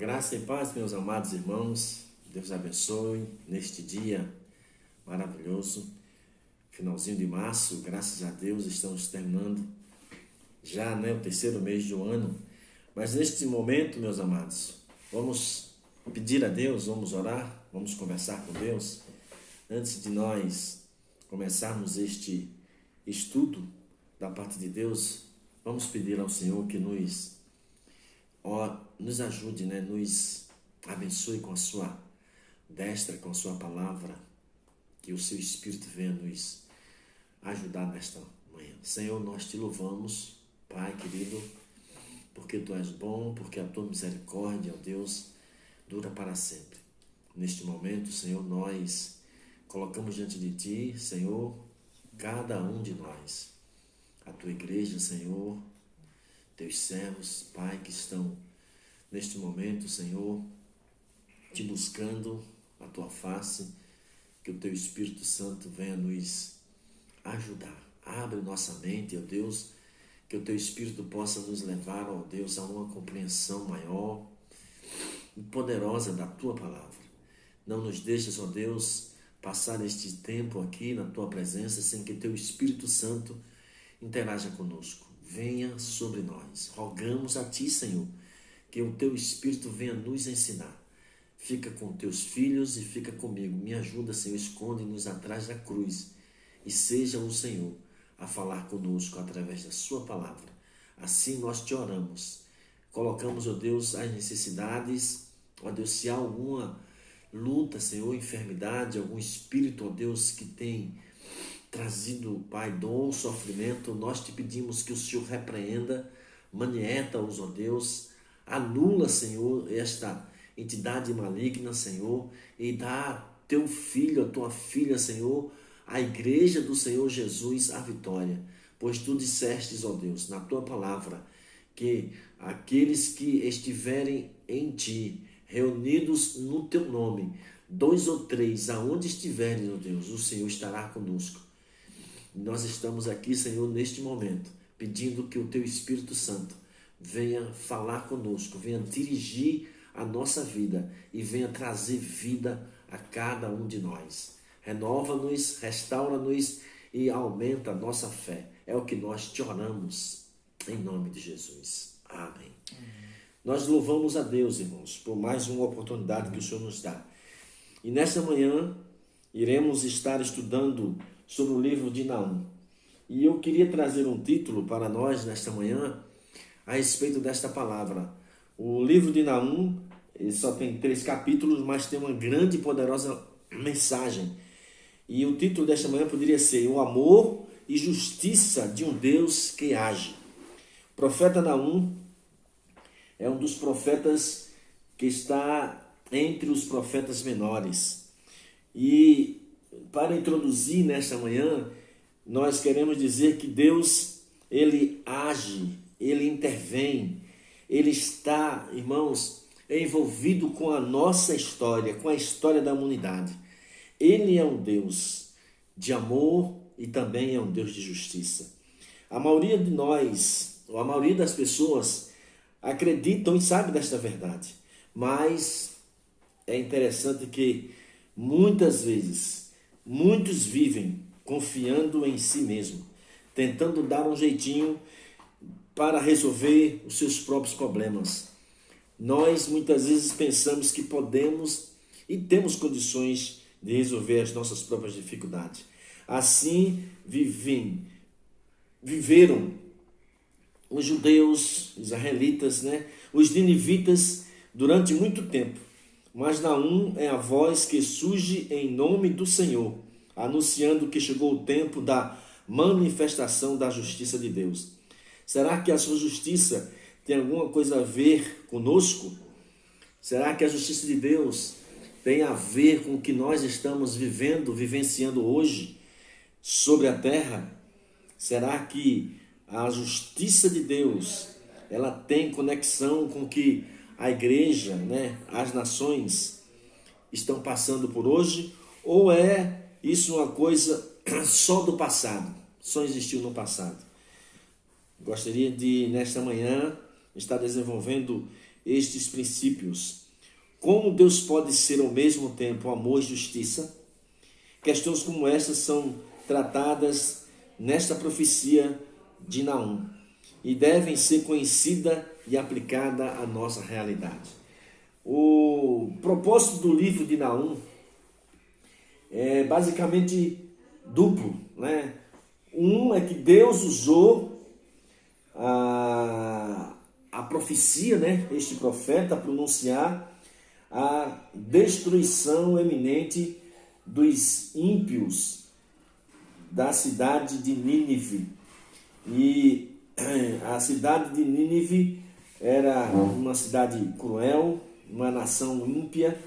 Graça e paz, meus amados irmãos. Deus abençoe neste dia maravilhoso. Finalzinho de março, graças a Deus, estamos terminando já, o terceiro mês do ano. Mas neste momento, meus amados, vamos pedir a Deus, vamos orar, vamos conversar com Deus. Antes de nós começarmos este estudo da parte de Deus, vamos pedir ao Senhor que nos ajude, nos abençoe com a sua destra, com a sua palavra, que o seu Espírito venha nos ajudar nesta manhã. Senhor, nós te louvamos, Pai querido, porque Tu és bom, porque a Tua misericórdia, ó Deus, dura para sempre. Neste momento, Senhor, nós colocamos diante de Ti, Senhor, cada um de nós, a Tua igreja, Senhor, Teus servos, Pai, que estão neste momento, Senhor, Te buscando a Tua face, que o Teu Espírito Santo venha nos ajudar. Abre nossa mente, ó Deus, que o Teu Espírito possa nos levar, ó Deus, a uma compreensão maior e poderosa da Tua palavra. Não nos deixes, ó Deus, passar este tempo aqui na Tua presença sem que Teu Espírito Santo interaja conosco. Venha sobre nós. Rogamos a Ti, Senhor, que o Teu Espírito venha nos ensinar. Fica com Teus filhos e fica comigo. Me ajuda, Senhor, esconde-nos atrás da cruz. E seja o Senhor a falar conosco através da Sua palavra. Assim nós Te oramos. Colocamos, ó Deus, as necessidades. Ó Deus, se há alguma luta, Senhor, enfermidade, algum espírito, ó Deus, que tem trazido, Pai, dor, sofrimento, nós Te pedimos que o Senhor repreenda, manieta-os, ó Deus, anula, Senhor, esta entidade maligna, Senhor, e dá Teu filho, a Tua filha, Senhor, a igreja do Senhor Jesus a vitória. Pois Tu dissestes, ó Deus, na Tua palavra, que aqueles que estiverem em Ti, reunidos no Teu nome, 2 ou 3, aonde estiverem, ó Deus, o Senhor estará conosco. Nós estamos aqui, Senhor, neste momento, pedindo que o Teu Espírito Santo venha falar conosco, venha dirigir a nossa vida e venha trazer vida a cada um de nós. Renova-nos, restaura-nos e aumenta a nossa fé. É o que nós Te oramos, em nome de Jesus. Amém. Nós louvamos a Deus, irmãos, por mais uma oportunidade que o Senhor nos dá. E nesta manhã, iremos estar estudando sobre o livro de Naum. E eu queria trazer um título para nós nesta manhã a respeito desta palavra. O livro de Naum, ele só tem 3 capítulos, mas tem uma grande e poderosa mensagem. E o título desta manhã poderia ser O Amor e Justiça de um Deus que Age. O profeta Naum é um dos profetas que está entre os profetas menores. E para introduzir nesta manhã, nós queremos dizer que Deus, Ele age, Ele intervém, Ele está, irmãos, envolvido com a nossa história, com a história da humanidade. Ele é um Deus de amor e também é um Deus de justiça. A maioria de nós, ou a maioria das pessoas, acreditam e sabem desta verdade. Mas é interessante que muitas vezes, muitos vivem confiando em si mesmo, tentando dar um jeitinho para resolver os seus próprios problemas. Nós muitas vezes pensamos que podemos e temos condições de resolver as nossas próprias dificuldades. Assim viveram os judeus, os israelitas, os ninivitas durante muito tempo. Mas Naum é a voz que surge em nome do Senhor, anunciando que chegou o tempo da manifestação da justiça de Deus. Será que a sua justiça tem alguma coisa a ver conosco? Será que a justiça de Deus tem a ver com o que nós estamos vivenciando hoje sobre a terra? Será que a justiça de Deus, ela tem conexão com o que a igreja, as nações estão passando por hoje? Ou é isso uma coisa só do passado, só existiu no passado? Gostaria de, nesta manhã, estar desenvolvendo estes princípios? Como Deus pode ser ao mesmo tempo amor e justiça? Questões como estas são tratadas nesta profecia de Naum e devem ser conhecidas e aplicadas à nossa realidade. O propósito do livro de Naum é basicamente duplo, né? Um é que Deus usou a profecia, né? Este profeta, pronunciar a destruição eminente dos ímpios da cidade de Nínive. E a cidade de Nínive era uma cidade cruel, uma nação ímpia,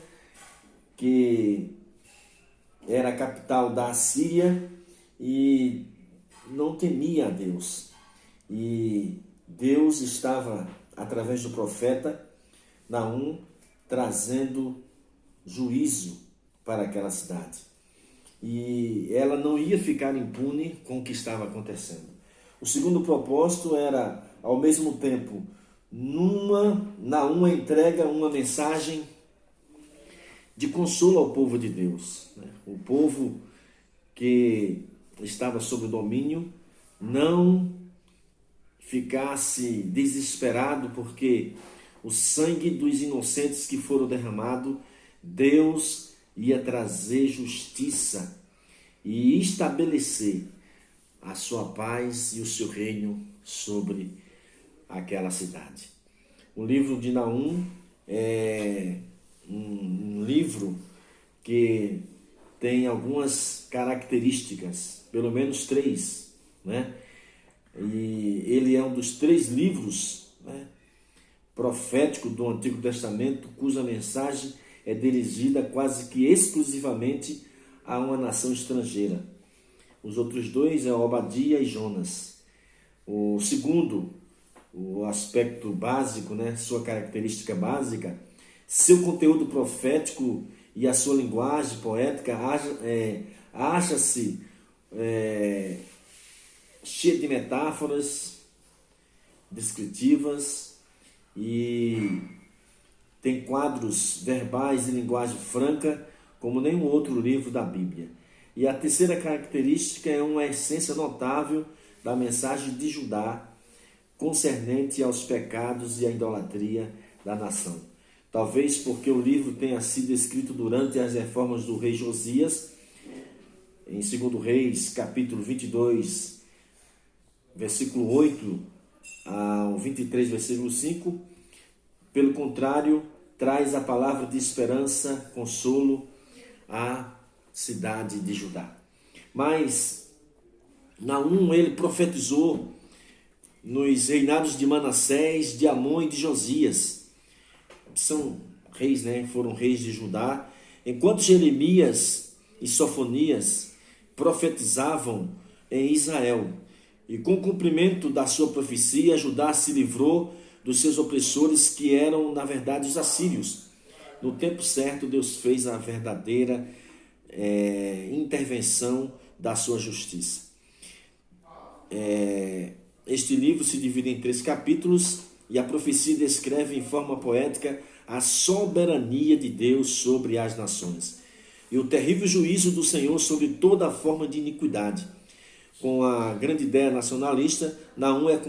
que era a capital da Assíria e não temia a Deus. E Deus estava, através do profeta Naum, trazendo juízo para aquela cidade. E ela não ia ficar impune com o que estava acontecendo. O segundo propósito era, ao mesmo tempo, Naum entrega uma mensagem de consolo ao povo de Deus, né? O povo que estava sob o domínio não ficasse desesperado porque o sangue dos inocentes que foram derramados, Deus ia trazer justiça e estabelecer a sua paz e o seu reino sobre aquela cidade. O livro de Naum é um livro que tem algumas características, pelo menos 3, né? E ele é um dos 3 livros, né, proféticos do Antigo Testamento, cuja mensagem é dirigida quase que exclusivamente a uma nação estrangeira. Os outros 2 é Obadia e Jonas. O segundo, o aspecto básico, né, sua característica básica, seu conteúdo profético e a sua linguagem poética acha-se cheia de metáforas descritivas e tem quadros verbais e linguagem franca como nenhum outro livro da Bíblia. E a terceira característica é uma essência notável da mensagem de Judá concernente aos pecados e à idolatria da nação. Talvez porque o livro tenha sido escrito durante as reformas do rei Josias, em 2 Reis, capítulo 22, versículo 8 ao 23, versículo 5. Pelo contrário, traz a palavra de esperança, consolo à cidade de Judá. Mas Naum, ele profetizou nos reinados de Manassés, de Amon e de Josias, que são reis, né? Foram reis de Judá, enquanto Jeremias e Sofonias profetizavam em Israel. E com o cumprimento da sua profecia, Judá se livrou dos seus opressores, que eram, na verdade, os assírios. No tempo certo, Deus fez a verdadeira intervenção da sua justiça. Este livro se divide em 3 capítulos e a profecia descreve em forma poética a soberania de Deus sobre as nações e o terrível juízo do Senhor sobre toda a forma de iniquidade. Com a grande ideia nacionalista, Naum é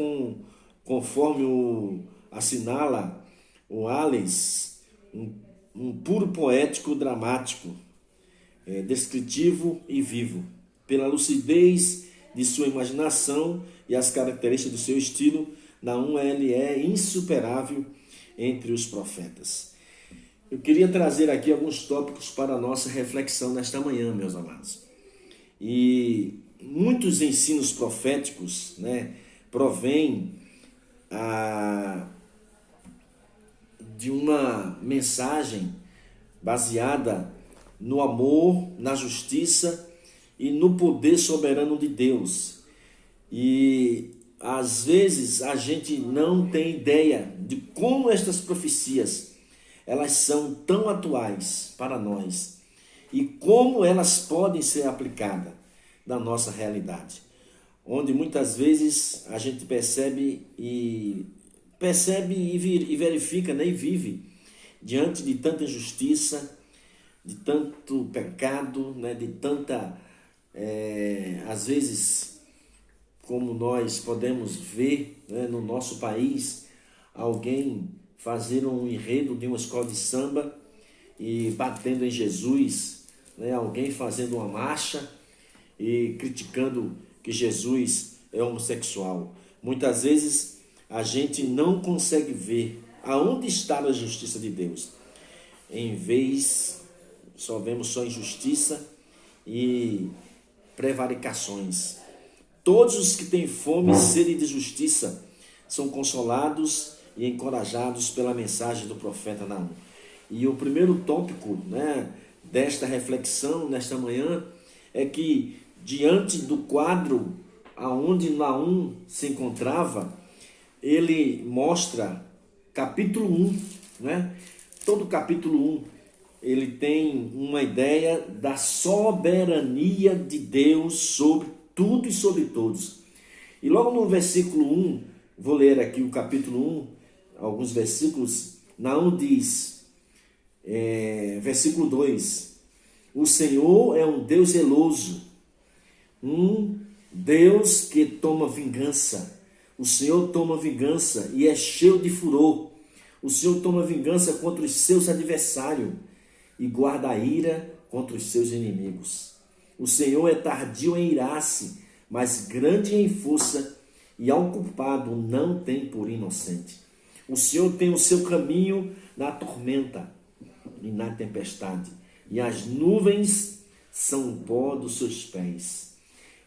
conforme assinala o Alles, um puro poético dramático, descritivo e vivo. Pela lucidez de sua imaginação e as características do seu estilo, Naum ele é insuperável entre os profetas. Eu queria trazer aqui alguns tópicos para a nossa reflexão nesta manhã, meus amados. E muitos ensinos proféticos, né, provêm de uma mensagem baseada no amor, na justiça e no poder soberano de Deus. E às vezes a gente não tem ideia de como estas profecias elas são tão atuais para nós e como elas podem ser aplicadas na nossa realidade, onde muitas vezes a gente percebe e percebe e verifica, né, e vive diante de tanta injustiça, de tanto pecado, né, de tanta, às vezes, como nós podemos ver, né, no nosso país, alguém fazer um enredo de uma escola de samba e batendo em Jesus, né, alguém fazendo uma marcha e criticando que Jesus é homossexual. Muitas vezes a gente não consegue ver aonde está a justiça de Deus. Em vez, só vemos só injustiça e prevaricações. Todos os que têm fome e sede de justiça são consolados e encorajados pela mensagem do profeta Naum. E o primeiro tópico, né, desta reflexão nesta manhã é que diante do quadro aonde Naum se encontrava, ele mostra capítulo 1, né? Todo capítulo 1 ele tem uma ideia da soberania de Deus sobre tudo e sobre todos. E logo no versículo 1, vou ler aqui o capítulo 1, alguns versículos. Naum diz, versículo 2: o Senhor é um Deus zeloso, um Deus que toma vingança. O Senhor toma vingança e é cheio de furor. O Senhor toma vingança contra os seus adversários e guarda a ira contra os seus inimigos. O Senhor é tardio em irar-se, mas grande em força, e ao culpado não tem por inocente. O Senhor tem o seu caminho na tormenta e na tempestade, e as nuvens são o pó dos seus pés.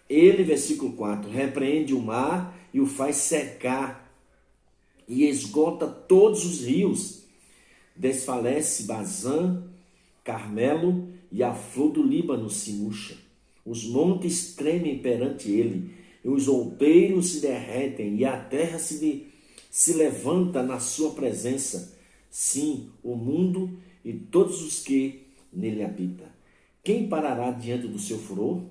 Ele, versículo 4, repreende o mar e o faz secar, e esgota todos os rios. Desfalece Bazã, Carmelo, e a flor do Líbano se murcha. Os montes tremem perante ele, e os outeiros se derretem, e a terra se levanta na sua presença. Sim, o mundo e todos os que nele habitam. Quem parará diante do seu furor?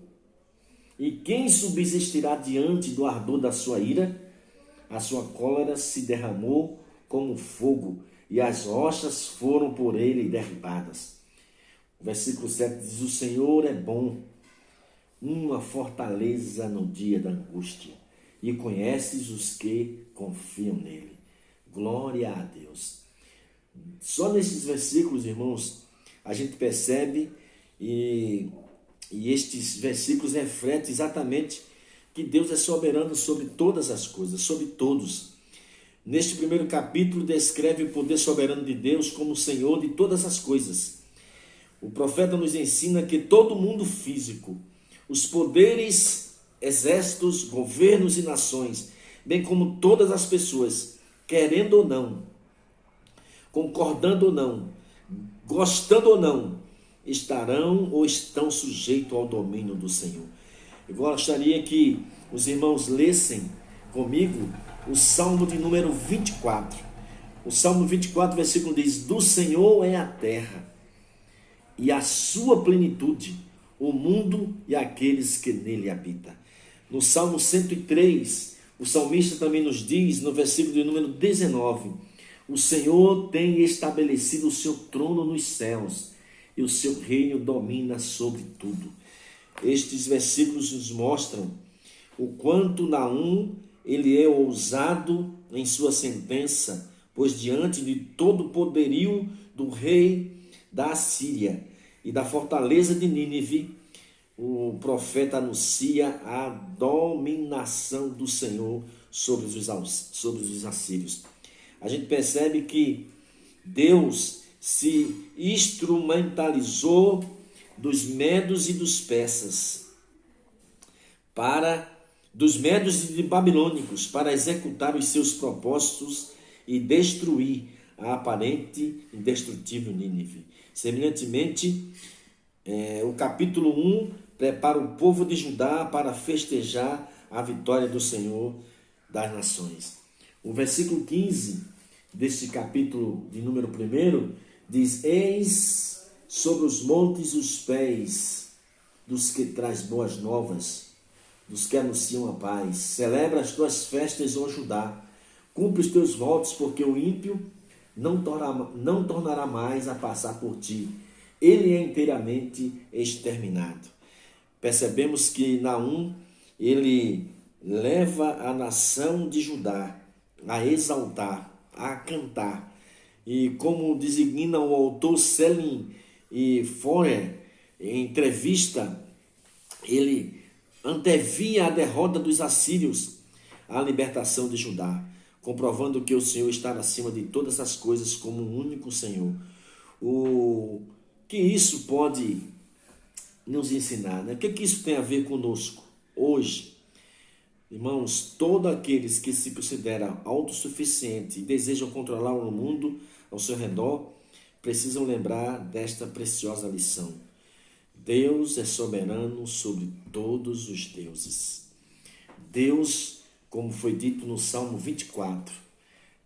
E quem subsistirá diante do ardor da sua ira? A sua cólera se derramou como fogo, e as rochas foram por ele derribadas. O versículo 7 diz, o Senhor é bom, uma fortaleza no dia da angústia, e conheces os que confiam nele. Glória a Deus. Só nesses versículos, irmãos, a gente percebe e estes versículos refletem exatamente que Deus é soberano sobre todas as coisas, sobre todos. Neste primeiro capítulo descreve o poder soberano de Deus como Senhor de todas as coisas. O profeta nos ensina que todo mundo físico, os poderes, exércitos, governos e nações, bem como todas as pessoas, querendo ou não, concordando ou não, gostando ou não, estarão ou estão sujeitos ao domínio do Senhor. Eu gostaria que os irmãos lessem comigo o Salmo de número 24. O Salmo 24, versículo diz, do Senhor é a terra e a sua plenitude, o mundo e aqueles que nele habitam. No Salmo 103, o salmista também nos diz, no versículo de número 19, o Senhor tem estabelecido o seu trono nos céus, e o seu reino domina sobre tudo. Estes versículos nos mostram o quanto Naum ele é ousado em sua sentença, pois diante de todo o poderio do rei da Assíria e da fortaleza de Nínive, o profeta anuncia a dominação do Senhor sobre os assírios. A gente percebe que Deus se instrumentalizou dos medos e dos persas, dos medos e babilônicos, para executar os seus propósitos e destruir a aparente e indestrutível Nínive. Semelhantemente, o capítulo 1 prepara o povo de Judá para festejar a vitória do Senhor das nações. O versículo 15 deste capítulo de número 1 diz, eis sobre os montes os pés dos que traz boas novas, dos que anunciam a paz. Celebra as tuas festas, ó Judá, Cumpre os teus votos, porque o ímpio não tornará mais a passar por ti. Ele é inteiramente exterminado. Percebemos que Naum, ele leva a nação de Judá a exaltar, a cantar. E como designa o autor Selim e Forer, em entrevista, ele antevia a derrota dos assírios à libertação de Judá, comprovando que o Senhor está acima de todas as coisas como um único Senhor. O que isso pode nos ensinar, né? O que isso tem a ver conosco hoje? Irmãos, todos aqueles que se consideram autossuficientes e desejam controlar o mundo ao seu redor, precisam lembrar desta preciosa lição. Deus é soberano sobre todos os deuses. Deus, como foi dito no Salmo 24,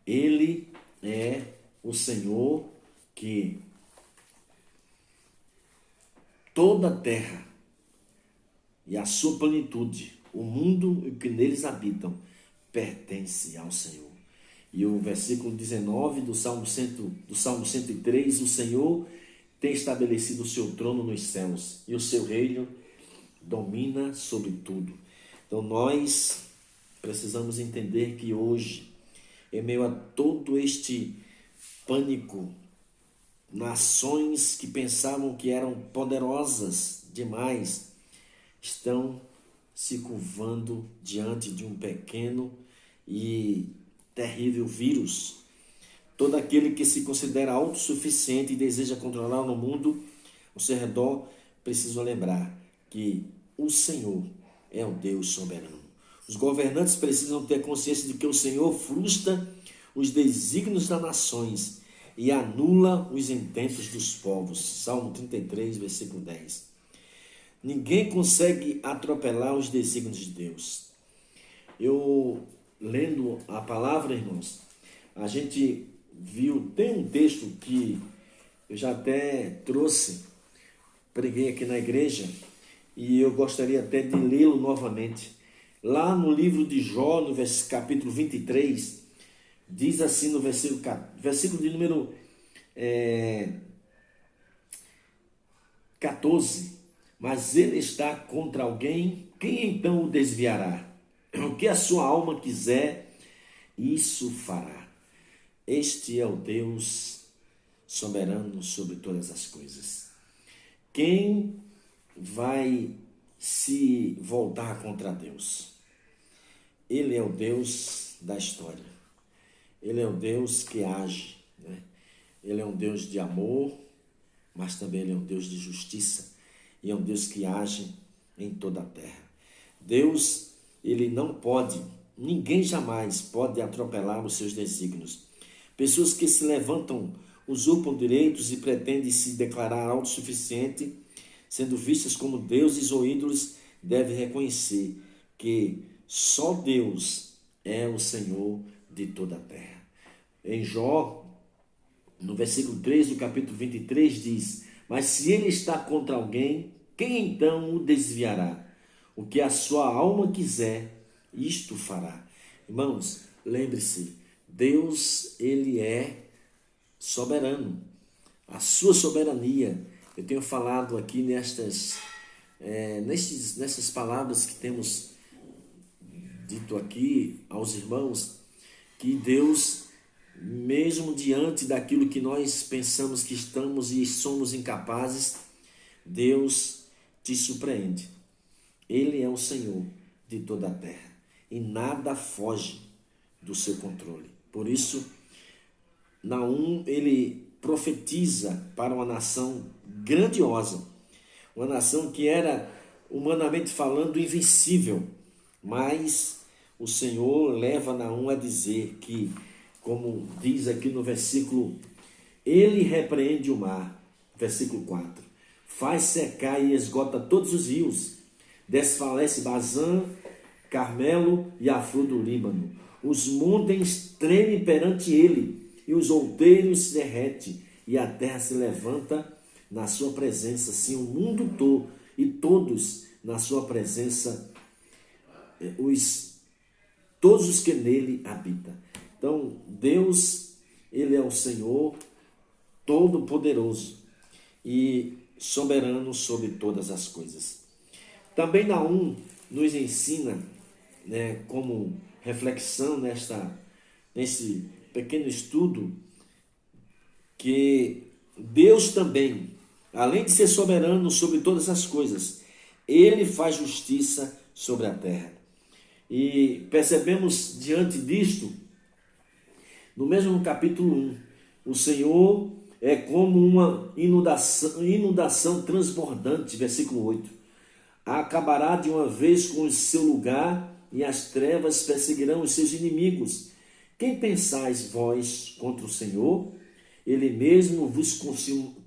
Ele é o Senhor que toda a terra e a sua plenitude, o mundo e o que neles habitam, pertence ao Senhor. E o versículo 19 do Salmo 103, o Senhor tem estabelecido o seu trono nos céus e o seu reino domina sobre tudo. Então nós precisamos entender que hoje, em meio a todo este pânico, nações que pensavam que eram poderosas demais estão se curvando diante de um pequeno e terrível vírus. Todo aquele que se considera autossuficiente e deseja controlar o mundo ao seu redor, precisa lembrar que o Senhor é o Deus soberano. Os governantes precisam ter consciência de que o Senhor frustra os desígnios das nações e anula os intentos dos povos. Salmo 33, versículo 10. Ninguém consegue atropelar os desígnios de Deus. Eu, lendo a palavra, irmãos, a gente viu, tem um texto que eu já até trouxe, preguei aqui na igreja, e eu gostaria até de lê-lo novamente. Lá no livro de Jó, no capítulo 23, diz assim no versículo de número 14, mas ele está contra alguém, quem então o desviará? O que a sua alma quiser, isso fará. Este é o Deus soberano sobre todas as coisas. Quem vai se voltar contra Deus? Ele é o Deus da história. Ele é o Deus que age, né? Ele é um Deus de amor, mas também ele é um Deus de justiça. E é um Deus que age em toda a terra. Deus, ele não pode, ninguém jamais pode atropelar os seus desígnios. Pessoas que se levantam, usurpam direitos e pretendem se declarar autossuficiente, sendo vistas como deuses ou ídolos, devem reconhecer que só Deus é o Senhor de toda a terra. Em Jó, no versículo 3 do capítulo 23, diz: mas se ele está contra alguém, quem então o desviará? O que a sua alma quiser, isto fará. Irmãos, lembre-se, Deus, ele é soberano. A sua soberania, eu tenho falado aqui nessas palavras que temos dito aqui aos irmãos, que Deus, mesmo diante daquilo que nós pensamos que estamos e somos incapazes, Deus te surpreende. Ele é o Senhor de toda a terra e nada foge do seu controle. Por isso, Naum, ele profetiza para uma nação grandiosa, uma nação que era, humanamente falando, invencível, mas o Senhor leva Naum a dizer que, como diz aqui no versículo, ele repreende o mar, versículo 4, faz secar e esgota todos os rios, desfalece Bazã, Carmelo e a flor do Líbano. Os montes tremem perante ele, e os outeiros se derretem, e a terra se levanta na sua presença. Sim, o mundo todo, e todos na sua presença, todos os que nele habitam. Então, Deus, Ele é o Senhor Todo-Poderoso e soberano sobre todas as coisas. Também Naum nos ensina, né, como reflexão nesse pequeno estudo, que Deus também, além de ser soberano sobre todas as coisas, Ele faz justiça sobre a terra. E percebemos diante disto, no mesmo capítulo 1, o Senhor é como uma inundação transbordante, versículo 8. Acabará de uma vez com o seu lugar e as trevas perseguirão os seus inimigos. Quem pensais vós contra o Senhor? Ele mesmo vos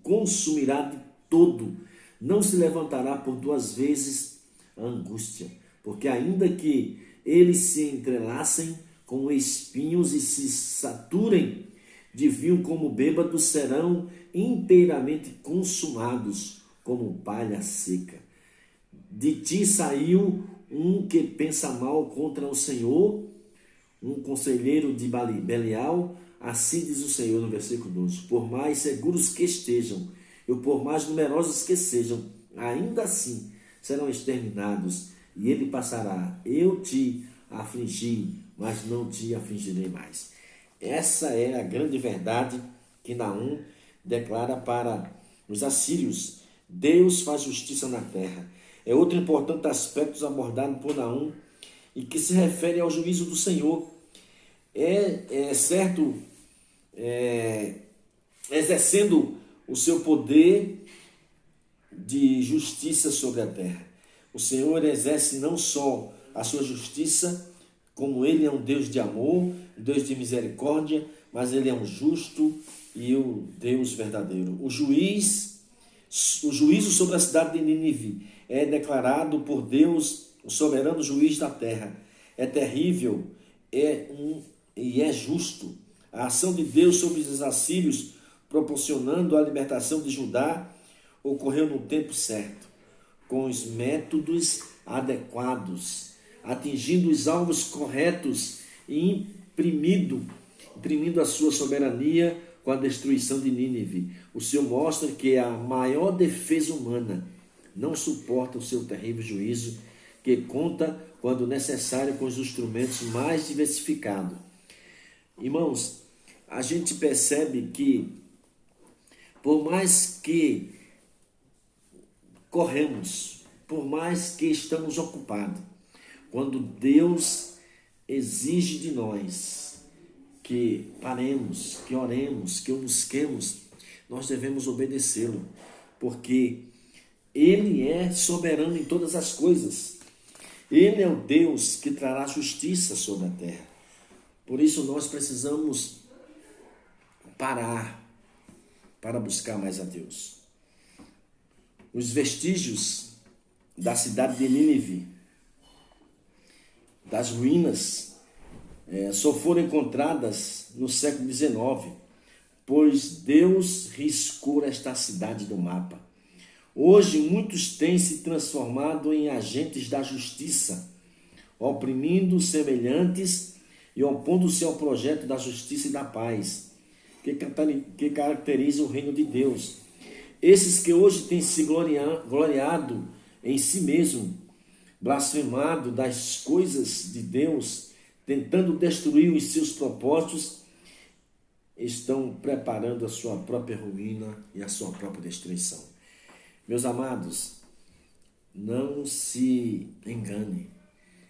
consumirá de todo. Não se levantará por duas vezes a angústia, porque ainda que eles se entrelacem como espinhos e se saturem de vinho como bêbados, serão inteiramente consumados como palha seca. De ti saiu um que pensa mal contra o Senhor, um conselheiro de Belial. Assim diz o Senhor no versículo 12: por mais seguros que estejam, e por mais numerosos que sejam, ainda assim serão exterminados, e ele passará. Eu te afligi, mas não te afligirei mais. Essa é a grande verdade que Naum declara para os assírios. Deus faz justiça na terra. É outro importante aspecto abordado por Naum e que se refere ao juízo do Senhor. Certo, exercendo o seu poder de justiça sobre a terra. O Senhor exerce não só a sua justiça, como Ele é um Deus de amor, um Deus de misericórdia, mas Ele é um justo e o Deus verdadeiro. O juízo sobre a cidade de Nínive é declarado por Deus, o soberano juiz da terra. É terrível, e é justo. A ação de Deus sobre os assírios, proporcionando a libertação de Judá, ocorreu no tempo certo, com os métodos adequados, atingindo os alvos corretos e imprimindo a sua soberania com a destruição de Nínive. O Senhor mostra que a maior defesa humana não suporta o seu terrível juízo, que conta, quando necessário, com os instrumentos mais diversificados. Irmãos, a gente percebe que, por mais que corremos, por mais que estamos ocupados, quando Deus exige de nós que paremos, que oremos, que o busquemos, nós devemos obedecê-lo, porque Ele é soberano em todas as coisas. Ele é o Deus que trará justiça sobre a terra. Por isso nós precisamos parar para buscar mais a Deus. Os vestígios da cidade de Nínive, das ruínas, só foram encontradas no século XIX, pois Deus riscou esta cidade do mapa. Hoje muitos têm se transformado em agentes da justiça, oprimindo semelhantes e opondo-se ao projeto da justiça e da paz, que caracteriza o reino de Deus. Esses que hoje têm se gloriado em si mesmo, blasfemado das coisas de Deus, tentando destruir os seus propósitos, estão preparando a sua própria ruína e a sua própria destruição. Meus amados, não se engane.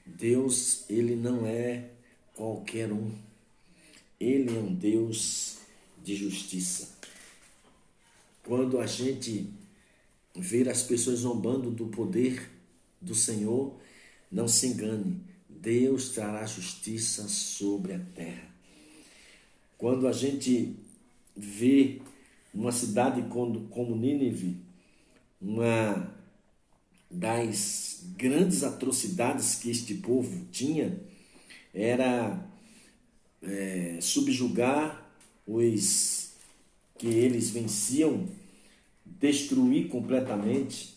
Deus, Ele não é qualquer um. Ele é um Deus de justiça. Quando a gente vê as pessoas zombando do poder do Senhor, não se engane. Deus trará justiça sobre a terra. Quando a gente vê uma cidade como Nínive, uma das grandes atrocidades que este povo tinha era subjugar os que eles venciam, destruir completamente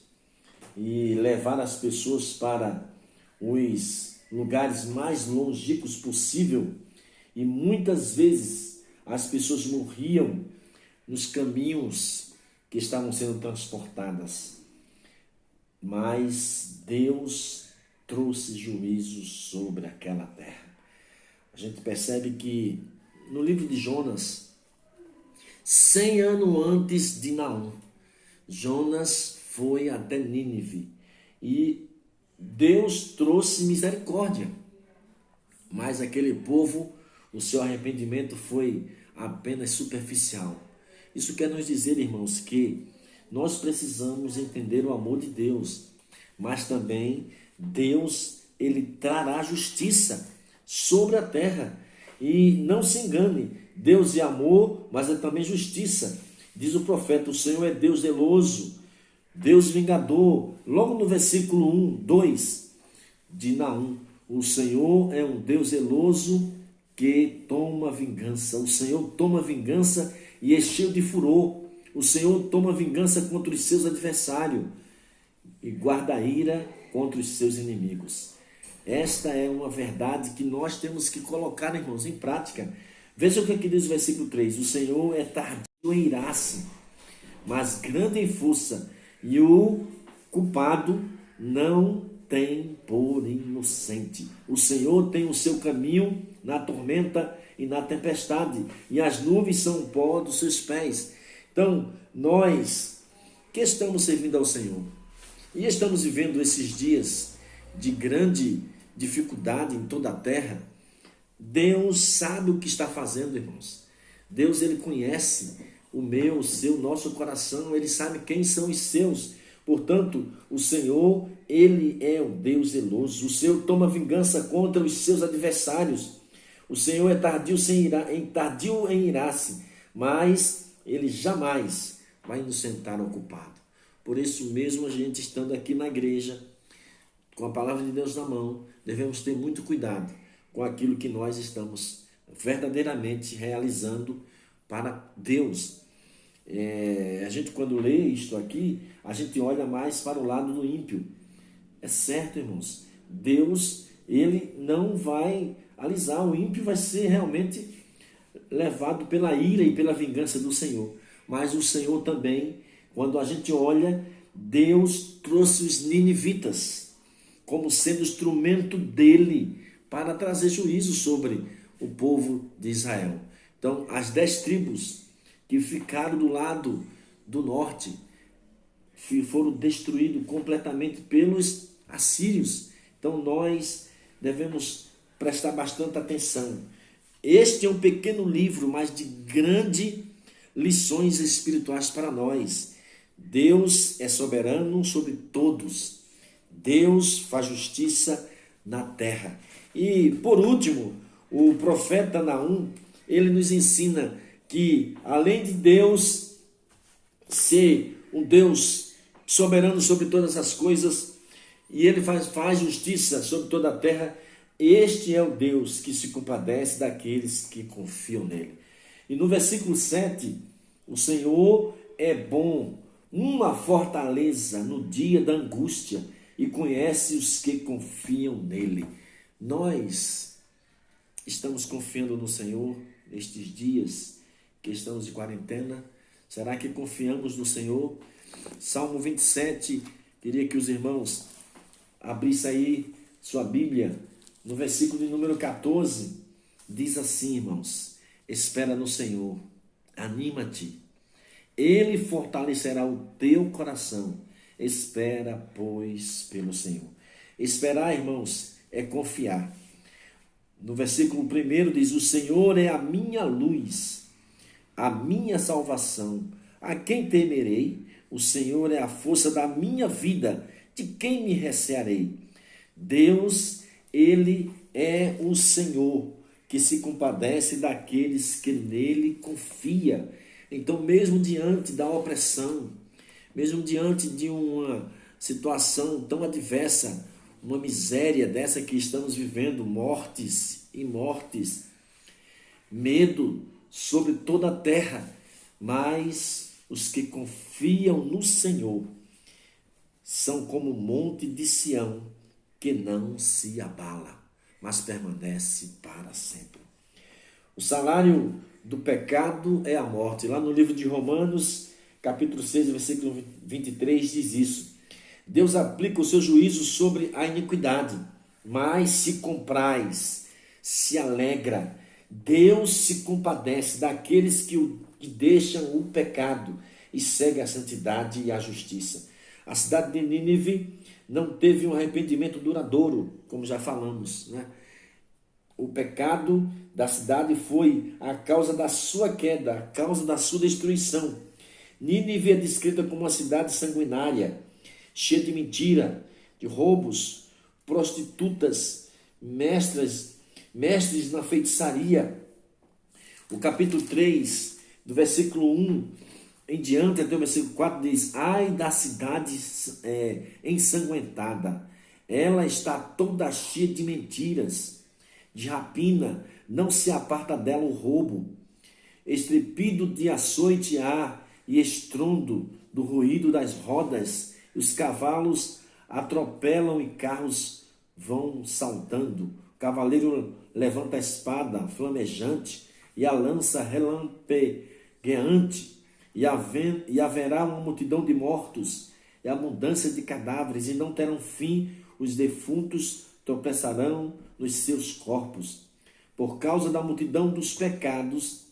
e levar as pessoas para os lugares mais longínquos possível E muitas vezes as pessoas morriam nos caminhos que estavam sendo transportadas. Mas Deus trouxe juízo sobre aquela terra. A gente percebe que no livro de Jonas, 100 anos antes de Naum, Jonas foi até Nínive e Deus trouxe misericórdia. Mas aquele povo, o seu arrependimento foi apenas superficial. Isso quer nos dizer, irmãos, que nós precisamos entender o amor de Deus, mas também Deus, ele trará justiça sobre a terra. E não se engane, Deus é amor, mas é também justiça. Diz o profeta, o Senhor é Deus zeloso, Deus vingador. Logo no versículo 1, 2 de Naum, o Senhor é um Deus zeloso que toma vingança. O Senhor toma vingança e é cheio de furor. O Senhor toma vingança contra os seus adversários e guarda a ira contra os seus inimigos. Esta é uma verdade que nós temos que colocar, irmãos, em prática. Veja o que diz o versículo 3. O Senhor é tardio em irar-se, mas grande em força, e o culpado não tem por inocente. O Senhor tem o seu caminho na tormenta e na tempestade, e as nuvens são o pó dos seus pés. Então, nós que estamos servindo ao Senhor e estamos vivendo esses dias de grande dificuldade em toda a terra, Deus sabe o que está fazendo, irmãos. Deus, ele conhece o meu, o seu, o nosso coração, ele sabe quem são os seus. Portanto, o Senhor, ele é o Deus zeloso. O Senhor toma vingança contra os seus adversários. O Senhor é tardio em irar-se, mas ele jamais vai nos sentar ocupado. Por isso mesmo, a gente estando aqui na igreja, com a palavra de Deus na mão, devemos ter muito cuidado com aquilo que nós estamos verdadeiramente realizando para Deus. A gente, quando lê isto aqui, a gente olha mais para o lado do ímpio. É certo, irmãos, Deus, ele não vai alisar, o ímpio vai ser realmente levado pela ira e pela vingança do Senhor. Mas o Senhor também, quando a gente olha, Deus trouxe os ninivitas como sendo instrumento dele para trazer juízo sobre o povo de Israel. Então, as 10 tribos que ficaram do lado do norte foram destruídos completamente pelos assírios. Então, nós devemos prestar bastante atenção. Este é um pequeno livro, mas de grandes lições espirituais para nós. Deus é soberano sobre todos. Deus faz justiça na terra. E, por último, o profeta Naum, ele nos ensina que, além de Deus ser um Deus soberano sobre todas as coisas, e ele faz justiça sobre toda a terra, este é o Deus que se compadece daqueles que confiam nele. E no versículo 7, o Senhor é bom, uma fortaleza no dia da angústia, e conhece os que confiam nele. Nós estamos confiando no Senhor nestes dias que estamos de quarentena? Será que confiamos no Senhor? Salmo 27, queria que os irmãos abrissem aí sua Bíblia, no versículo de número 14, diz assim, irmãos: espera no Senhor, anima-te, Ele fortalecerá o teu coração. Espera, pois, pelo Senhor. Esperar, irmãos, é confiar. No versículo 1 diz: o Senhor é a minha luz, a minha salvação. A quem temerei? O Senhor é a força da minha vida. De quem me recearei? Deus, ele é o Senhor que se compadece daqueles que nele confia. Então, mesmo diante da opressão, mesmo diante de uma situação tão adversa, uma miséria dessa que estamos vivendo, mortes e mortes, medo sobre toda a terra, mas os que confiam no Senhor são como o monte de Sião, que não se abala, mas permanece para sempre. O salário do pecado é a morte. Lá no livro de Romanos, capítulo 6, versículo 23, diz isso. Deus aplica o seu juízo sobre a iniquidade, mas se compraz, se alegra. Deus se compadece daqueles que deixam o pecado e seguem a santidade e a justiça. A cidade de Nínive não teve um arrependimento duradouro, como já falamos, né? O pecado da cidade foi a causa da sua queda, a causa da sua destruição. Nínive é descrita como uma cidade sanguinária, cheia de mentira, de roubos, prostitutas, mestres na feitiçaria. O capítulo 3, do versículo 1 em diante, até o versículo 4, diz: ai da cidade ensanguentada, ela está toda cheia de mentiras, de rapina, não se aparta dela o roubo. Estripido de açoite há e estrondo do ruído das rodas, os cavalos atropelam e carros vão saltando. O cavaleiro levanta a espada flamejante e a lança relampegueante, e haverá uma multidão de mortos e abundância de cadáveres, e não terão fim. Os defuntos tropeçarão nos seus corpos. Por causa da multidão dos pecados,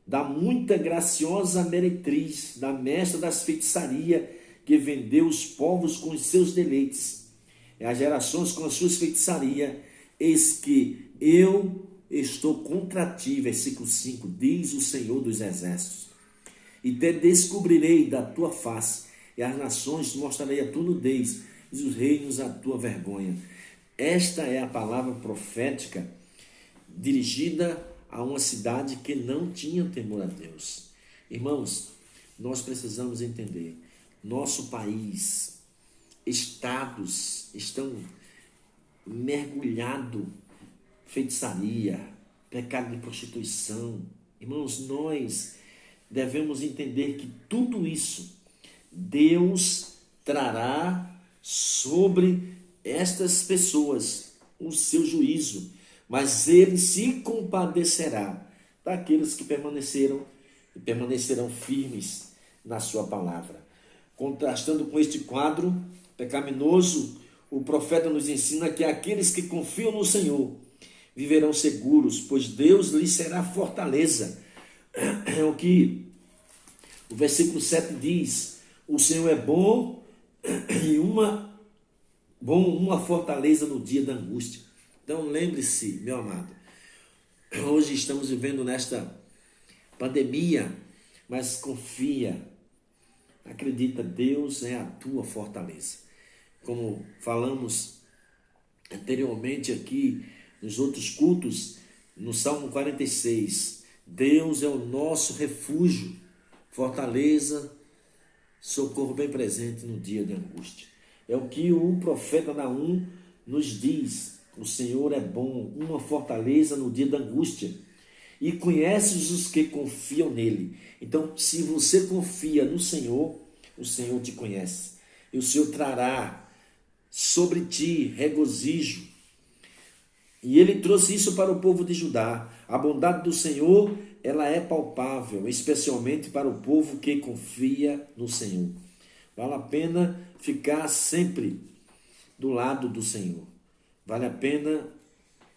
da muita graciosa meretriz, da mestra das feitiçarias, que vendeu os povos com os seus deleites, e as gerações com as suas feitiçarias, eis que eu estou contra ti, versículo 5, diz o Senhor dos Exércitos, e te descobrirei da tua face, e as nações mostrarei a tua nudez, e os reinos a tua vergonha. Esta é a palavra profética dirigida a uma cidade que não tinha temor a Deus. Irmãos, nós precisamos entender, nosso país, estados estão mergulhados em feitiçaria, pecado de prostituição. Irmãos, nós devemos entender que tudo isso Deus trará sobre estas pessoas o seu juízo, mas ele se compadecerá daqueles que permaneceram e permanecerão firmes na sua palavra. Contrastando com este quadro pecaminoso, o profeta nos ensina que aqueles que confiam no Senhor viverão seguros, pois Deus lhes será fortaleza. É o que o versículo 7 diz: o Senhor é bom e uma fortaleza no dia da angústia. Então lembre-se, meu amado, hoje estamos vivendo nesta pandemia, mas confia, acredita, Deus é a tua fortaleza. Como falamos anteriormente aqui nos outros cultos, no Salmo 46, Deus é o nosso refúgio, fortaleza, socorro bem presente no dia de angústia. É o que o profeta Naum nos diz: o Senhor é bom, uma fortaleza no dia da angústia, e conhece os que confiam nele. Então, se você confia no Senhor, o Senhor te conhece, e o Senhor trará sobre ti regozijo. E ele trouxe isso para o povo de Judá. A bondade do Senhor, ela é palpável, especialmente para o povo que confia no Senhor. Vale a pena ficar sempre do lado do Senhor. Vale a pena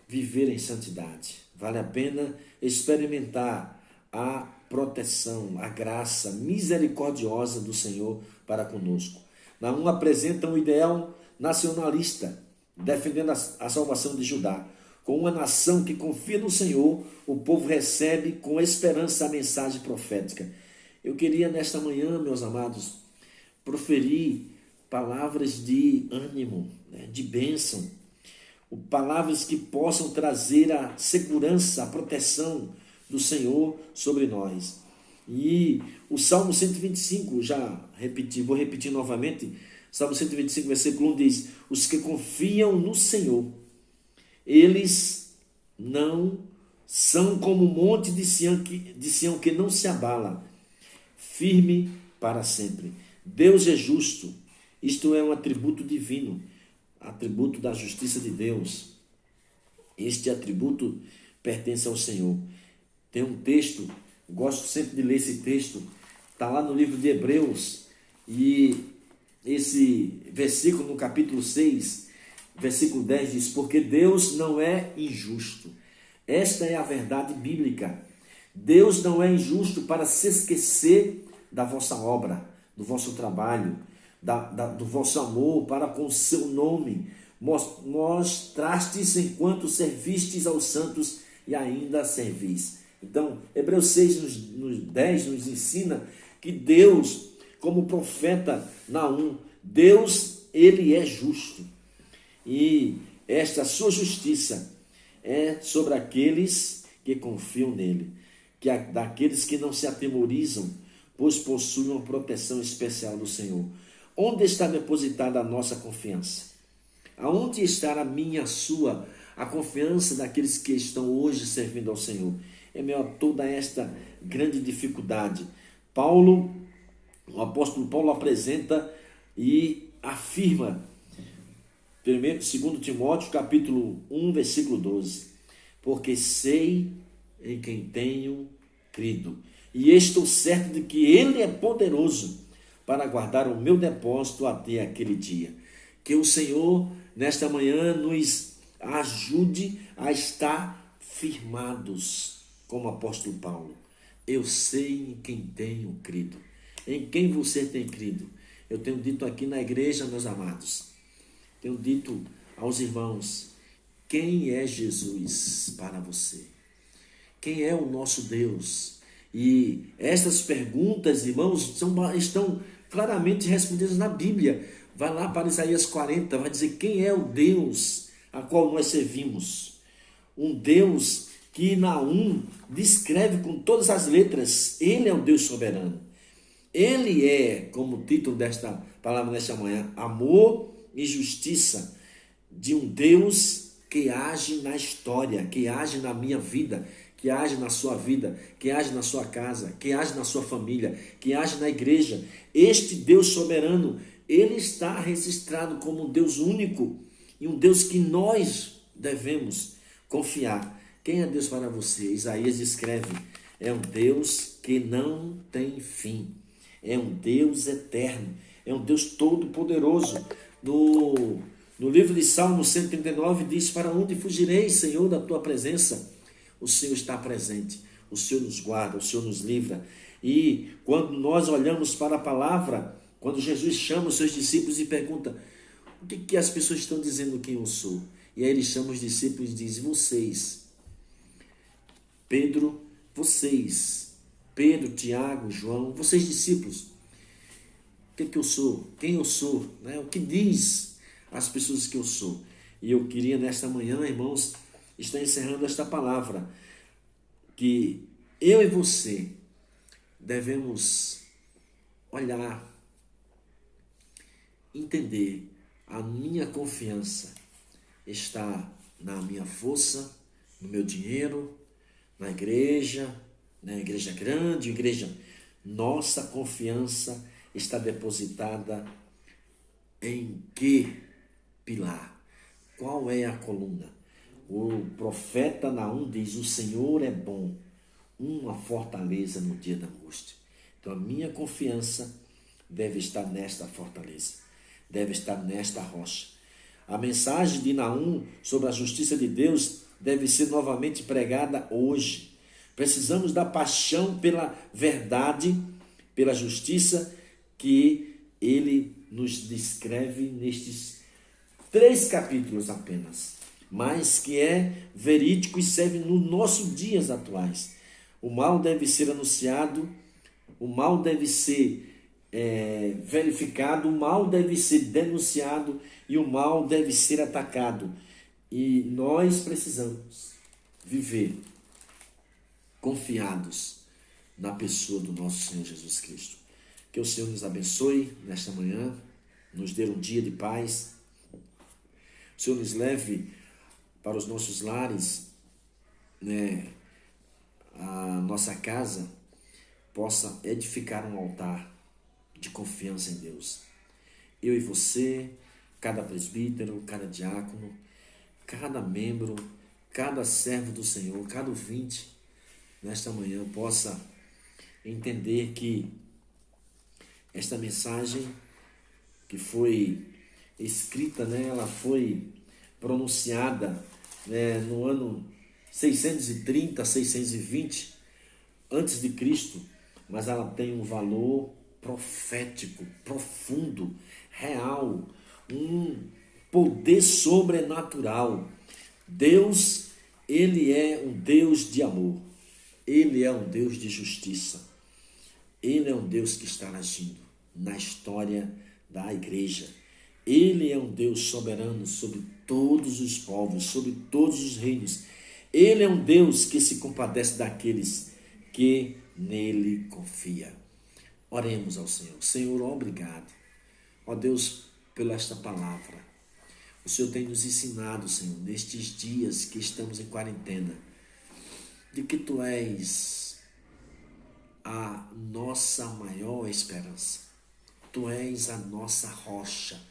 viver em santidade. Vale a pena experimentar a proteção, a graça misericordiosa do Senhor para conosco. Naum apresenta um ideal nacionalista, defendendo a salvação de Judá. Com uma nação que confia no Senhor, o povo recebe com esperança a mensagem profética. Eu queria nesta manhã, meus amados, proferir palavras de ânimo, de bênção, palavras que possam trazer a segurança, a proteção do Senhor sobre nós. E o Salmo 125, vou repetir novamente, Salmo 125, versículo 1 diz: os que confiam no Senhor, eles não são como o monte de Sião que não se abala, firme para sempre. Deus é justo, isto é um atributo divino, atributo da justiça de Deus. Este atributo pertence ao Senhor. Tem um texto, gosto sempre de ler esse texto, está lá no livro de Hebreus, e esse versículo no capítulo 6, versículo 10 diz: porque Deus não é injusto. Esta é a verdade bíblica. Deus não é injusto para se esquecer da vossa obra, do vosso trabalho, do vosso amor para com o seu nome. Mostrastes enquanto servistes aos santos e ainda servis. Então, Hebreus 6, nos 10, nos ensina que Deus, como o profeta Naum, Deus, ele é justo. E esta sua justiça é sobre aqueles que confiam nele, daqueles que não se atemorizam, pois possuem uma proteção especial do Senhor. Onde está depositada a nossa confiança? Aonde está a minha, a confiança daqueles que estão hoje servindo ao Senhor? Em meio a toda esta grande dificuldade, o apóstolo Paulo apresenta e afirma, 2 Timóteo, capítulo 1, versículo 12, porque sei em quem tenho crido, e estou certo de que ele é poderoso para guardar o meu depósito até aquele dia. Que o Senhor, nesta manhã, nos ajude a estar firmados, como o apóstolo Paulo. Eu sei em quem tenho crido. Em quem você tem crido? Eu tenho dito aqui na igreja, meus amados, tenho dito aos irmãos, quem é Jesus para você? Quem é o nosso Deus? E estas perguntas, irmãos, estão claramente respondidas na Bíblia. Vai lá para Isaías 40, vai dizer quem é o Deus a qual nós servimos. Um Deus que Naum descreve com todas as letras. Ele é o Deus soberano. Ele é, como o título desta palavra nesta manhã, amor e justiça de um Deus que age na história, que age na minha vida, que age na sua vida, que age na sua casa, que age na sua família, que age na igreja. Este Deus soberano, ele está registrado como um Deus único e um Deus que nós devemos confiar. Quem é Deus para você? Isaías escreve, é um Deus que não tem fim, é um Deus eterno, é um Deus todo-poderoso. No livro de Salmos 139 diz, para onde fugirei, Senhor, da tua presença? O Senhor está presente, o Senhor nos guarda, o Senhor nos livra. E quando nós olhamos para a palavra, quando Jesus chama os seus discípulos e pergunta, o que as pessoas estão dizendo quem eu sou? E aí ele chama os discípulos e diz, vocês, Pedro, Tiago, João, vocês discípulos, o que eu sou? Quem eu sou? Né? O que diz as pessoas que eu sou? E eu queria nesta manhã, irmãos, estar encerrando esta palavra, que eu e você devemos olhar, entender, a minha confiança está na minha força, no meu dinheiro, na igreja grande, igreja. Nossa confiança está depositada em que pilar? Qual é a coluna? O profeta Naum diz, o Senhor é bom, uma fortaleza no dia da angústia. Então a minha confiança deve estar nesta fortaleza, deve estar nesta rocha. A mensagem de Naum sobre a justiça de Deus deve ser novamente pregada hoje. Precisamos da paixão pela verdade, pela justiça que ele nos descreve nestes 3 capítulos apenas, mas que é verídico e serve nos nossos dias atuais. O mal deve ser anunciado, o mal deve ser verificado, o mal deve ser denunciado e o mal deve ser atacado. E nós precisamos viver confiados na pessoa do nosso Senhor Jesus Cristo. Que o Senhor nos abençoe nesta manhã, nos dê um dia de paz. O Senhor nos leve para os nossos lares, a nossa casa possa edificar um altar de confiança em Deus. Eu e você, cada presbítero, cada diácono, cada membro, cada servo do Senhor, cada ouvinte, nesta manhã possa entender que esta mensagem que foi escrita, né, ela foi pronunciada, né, no ano 630, 620 antes de Cristo, mas ela tem um valor profético, profundo, real, um poder sobrenatural. Deus, ele é um Deus de amor. Ele é um Deus de justiça. Ele é um Deus que está agindo na história da igreja. Ele é um Deus soberano sobre todos os povos, sobre todos os reinos. Ele é um Deus que se compadece daqueles que nele confia. Oremos ao Senhor. Senhor, obrigado. Ó Deus, pela esta palavra. O Senhor tem nos ensinado, Senhor, nestes dias que estamos em quarentena, de que Tu és a nossa maior esperança. Tu és a nossa rocha.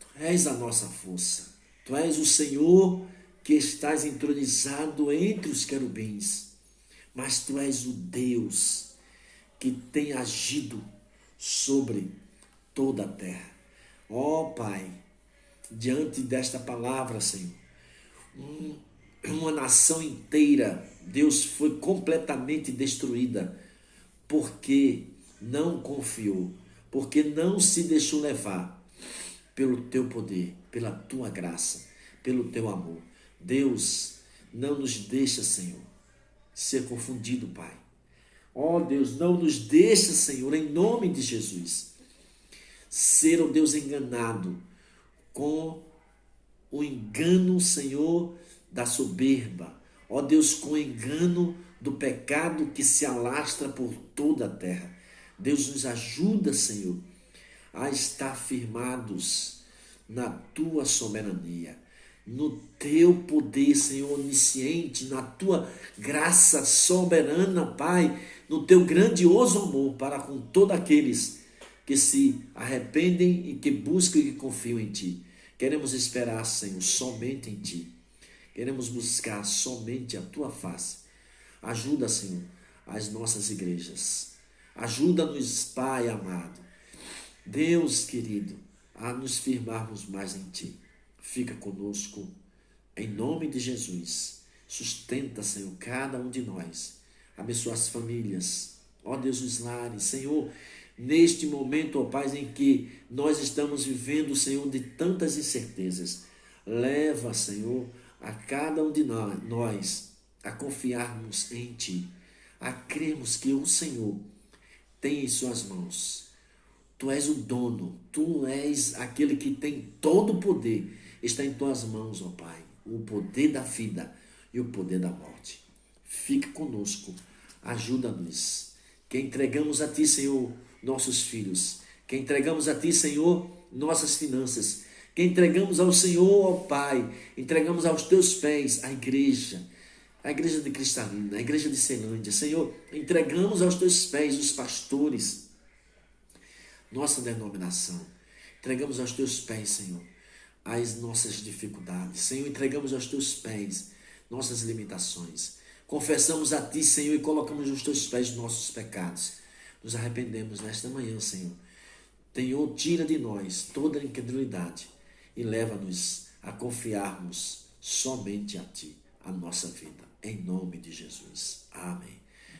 Tu és a nossa força. Tu és o Senhor que estás entronizado entre os querubins. Mas Tu és o Deus que tem agido sobre toda a terra. Ó Pai, diante desta palavra, Senhor, uma nação inteira, Deus, foi completamente destruída porque não confiou, porque não se deixou levar pelo Teu poder, pela Tua graça, pelo Teu amor. Deus, não nos deixa, Senhor, ser confundido, Pai. Ó Deus, não nos deixa, Senhor, em nome de Jesus, ser, ó Deus, enganado com o engano, Senhor, da soberba. Ó Deus, com o engano do pecado que se alastra por toda a terra. Deus, nos ajuda, Senhor, a estar firmados na Tua soberania, no Teu poder, Senhor, onisciente, na Tua graça soberana, Pai, no Teu grandioso amor para com todos aqueles que se arrependem e que buscam e que confiam em Ti. Queremos esperar, Senhor, somente em Ti. Queremos buscar somente a Tua face. Ajuda, Senhor, as nossas igrejas. Ajuda-nos, Pai amado. Deus querido, a nos firmarmos mais em Ti. Fica conosco, em nome de Jesus. Sustenta, Senhor, cada um de nós. Abençoa as famílias. Ó Deus, os lares. Senhor, neste momento, ó Pai, em que nós estamos vivendo, Senhor, de tantas incertezas, leva, Senhor, a cada um de nós a confiarmos em Ti, a crermos que o Senhor tem em Suas mãos. Tu és o dono, Tu és aquele que tem todo o poder, está em Tuas mãos, ó Pai, o poder da vida e o poder da morte. Fique conosco, ajuda-nos, que entregamos a Ti, Senhor, nossos filhos, que entregamos a Ti, Senhor, nossas finanças, que entregamos ao Senhor, ó Pai, entregamos aos Teus pés a igreja de Cristalina, a igreja de Ceilândia. Senhor, entregamos aos Teus pés os pastores, nossa denominação. Entregamos aos Teus pés, Senhor, as nossas dificuldades. Senhor, entregamos aos Teus pés nossas limitações. Confessamos a Ti, Senhor, e colocamos nos Teus pés nossos pecados. Nos arrependemos nesta manhã, Senhor. Senhor, tira de nós toda a incredulidade e leva-nos a confiarmos somente a Ti, a nossa vida, em nome de Jesus. Amém.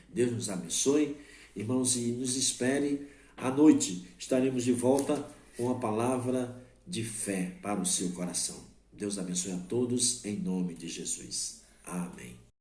Deus nos abençoe, irmãos, e nos espere. À noite estaremos de volta com a palavra de fé para o seu coração. Deus abençoe a todos, em nome de Jesus. Amém.